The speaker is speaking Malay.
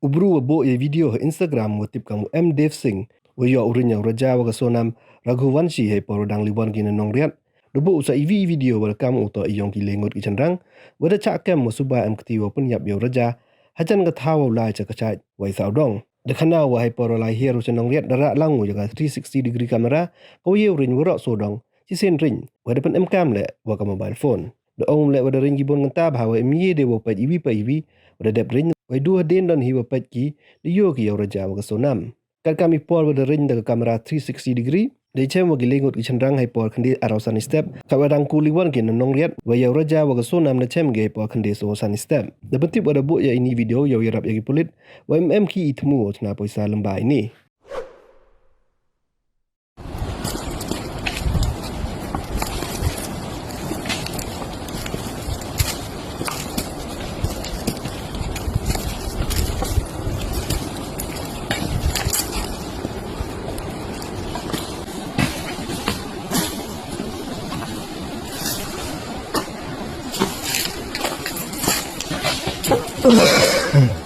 Ubru wabo ye video Instagram watip kamu Dev Singh wayo urinya raja wa sonam Raghuvanshi heipor dang liwan gina Nongriat. Dubu usa video welcome uto iyong kilengut chynrang wada chakem suba ketiwa pynyap yo raja hajan gathaw lai chakachai wai saudong. Dekhana wa heipor lai hero Nongriat dara langu jaga 360 degree kamera ko ye urin wurok sodong sisen ring wada pen cam le wa ka mobile phone. Do ong le wada ring gibon ngata bahawa emye de wo pa iwi wada dep ring wai dua den don hiwa pet ki diyo ki yo raja wa sonam. Kan kami por wada ring daga kamera 360 degree de chem wa gilengut chynrang heipor khandi arosan step ka wadang ku liwan ki Nongriat wa yo raja wa sonam na chem ge heipor khandi so san step. Da betip wada bu ya ini video yo yarap ya pulit wa ki itmu na poisa lembah ini. Ugh.